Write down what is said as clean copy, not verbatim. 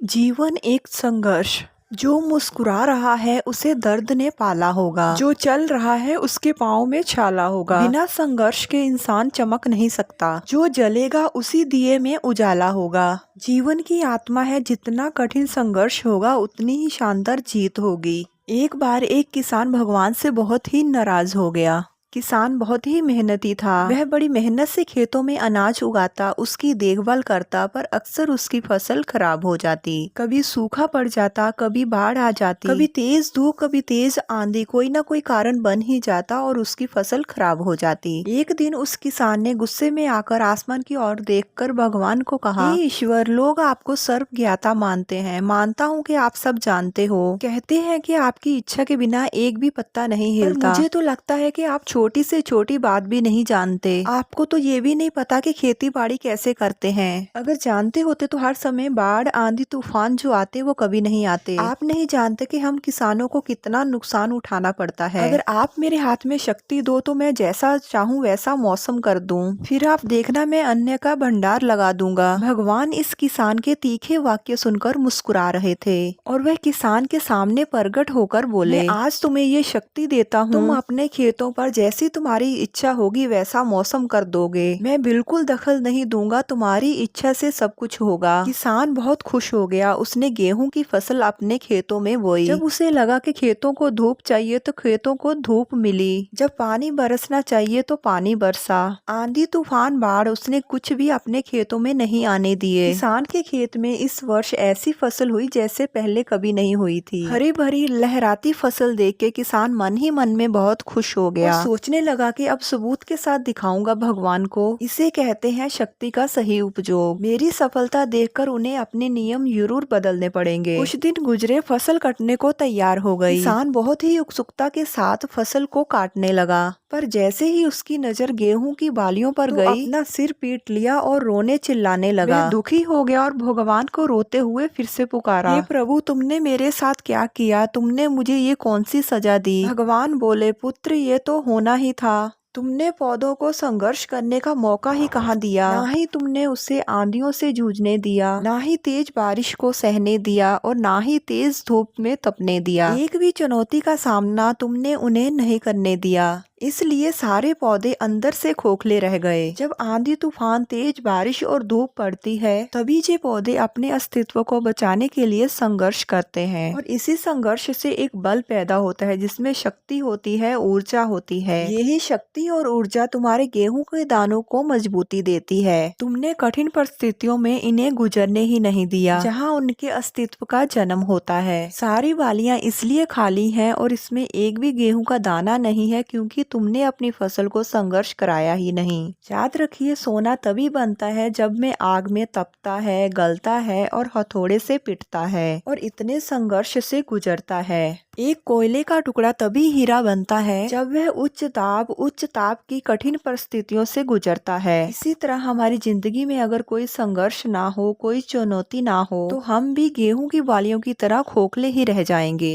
जीवन एक संघर्ष। जो मुस्कुरा रहा है उसे दर्द ने पाला होगा। जो चल रहा है उसके पाँव में छाला होगा। बिना संघर्ष के इंसान चमक नहीं सकता। जो जलेगा उसी दिए में उजाला होगा। जीवन की आत्मा है, जितना कठिन संघर्ष होगा उतनी ही शानदार जीत होगी। एक बार एक किसान भगवान से बहुत ही नाराज हो गया। किसान बहुत ही मेहनती था। वह बड़ी मेहनत से खेतों में अनाज उगाता, उसकी देखभाल करता, पर अक्सर उसकी फसल खराब हो जाती। कभी सूखा पड़ जाता, कभी बाढ़ आ जाती, कभी तेज धूप, कभी तेज आंधी, कोई ना कोई कारण बन ही जाता और उसकी फसल खराब हो जाती। एक दिन उस किसान ने गुस्से में आकर आसमान की ओर देखकर भगवान को कहा, हे ईश्वर, लोग आपको सर्वज्ञाता मानते हैं। मानता हूँ कि आप सब जानते हो। कहते हैं कि आपकी इच्छा के बिना एक भी पत्ता नहीं हिलता। मुझे तो लगता है कि आप छोटी से छोटी बात भी नहीं जानते। आपको तो ये भी नहीं पता कि खेती बाड़ी कैसे करते हैं। अगर जानते होते तो हर समय बाढ़, आंधी, तूफान जो आते वो कभी नहीं आते। आप नहीं जानते कि हम किसानों को कितना नुकसान उठाना पड़ता है। अगर आप मेरे हाथ में शक्ति दो तो मैं जैसा चाहूँ वैसा मौसम कर दूं। फिर आप देखना, मैं अन्न का भंडार लगा दूंगा। भगवान इस किसान के तीखे वाक्य सुनकर मुस्कुरा रहे थे और वह किसान के सामने प्रकट होकर बोले, मैं आज तुम्हें ये शक्ति देता हूँ। तुम अपने खेतों पर जैसी तुम्हारी इच्छा होगी वैसा मौसम कर दोगे। मैं बिल्कुल दखल नहीं दूंगा, तुम्हारी इच्छा से सब कुछ होगा। किसान बहुत खुश हो गया। उसने गेहूं की फसल अपने खेतों में बोई। जब उसे लगा कि खेतों को धूप चाहिए तो खेतों को धूप मिली। जब पानी बरसना चाहिए तो पानी बरसा। आंधी, तूफान, बाढ़, उसने कुछ भी अपने खेतों में नहीं आने दिए। किसान के खेत में इस वर्ष ऐसी फसल हुई जैसे पहले कभी नहीं हुई थी। हरी भरी लहराती फसल देख के किसान मन ही मन में बहुत खुश हो गया। सोचने लगा कि अब सबूत के साथ दिखाऊंगा भगवान को। इसे कहते हैं शक्ति का सही उपयोग। मेरी सफलता देखकर उन्हें अपने नियम जरूर बदलने पड़ेंगे। कुछ दिन गुजरे, फसल कटने को तैयार हो गई। किसान बहुत ही उत्सुकता के साथ फसल को काटने लगा, पर जैसे ही उसकी नजर गेहूं की बालियों पर गई, अपना सिर पीट लिया और रोने चिल्लाने लगा। वह दुखी हो गया और भगवान को रोते हुए फिर से पुकारा, हे प्रभु, तुमने मेरे साथ क्या किया? तुमने मुझे ये कौन सी सजा दी? भगवान बोले, पुत्र, ये तो होना ही था। तुमने पौधों को संघर्ष करने का मौका ही कहाँ दिया। ना ही तुमने उसे आंधियों से जूझने दिया, ना ही तेज बारिश को सहने दिया और ना ही तेज धूप में तपने दिया। एक भी चुनौती का सामना तुमने उन्हें नहीं करने दिया। इसलिए सारे पौधे अंदर से खोखले रह गए। जब आंधी, तूफान, तेज बारिश और धूप पड़ती है तभी ये पौधे अपने अस्तित्व को बचाने के लिए संघर्ष करते हैं। और इसी संघर्ष से एक बल पैदा होता है जिसमें शक्ति होती है, ऊर्जा होती है। यही शक्ति और ऊर्जा तुम्हारे गेहूं के दानों को मजबूती देती है। तुमने कठिन परिस्थितियों में इन्हें गुजरने ही नहीं दिया जहाँ उनके अस्तित्व का जन्म होता है। सारी बालियां इसलिए खाली हैं और इसमें एक भी गेहूं का दाना नहीं है क्योंकि तुमने अपनी फसल को संघर्ष कराया ही नहीं। याद रखिए, सोना तभी बनता है जब में आग में तपता है, गलता है और हथौड़े से पिटता है और इतने संघर्ष से गुजरता है। एक कोयले का टुकड़ा तभी हीरा बनता है जब वह उच्च ताप की कठिन परिस्थितियों से गुजरता है। इसी तरह हमारी जिंदगी में अगर कोई संघर्ष ना हो, कोई चुनौती ना हो, तो हम भी गेहूं की बालियों की तरह खोखले ही रह जाएंगे।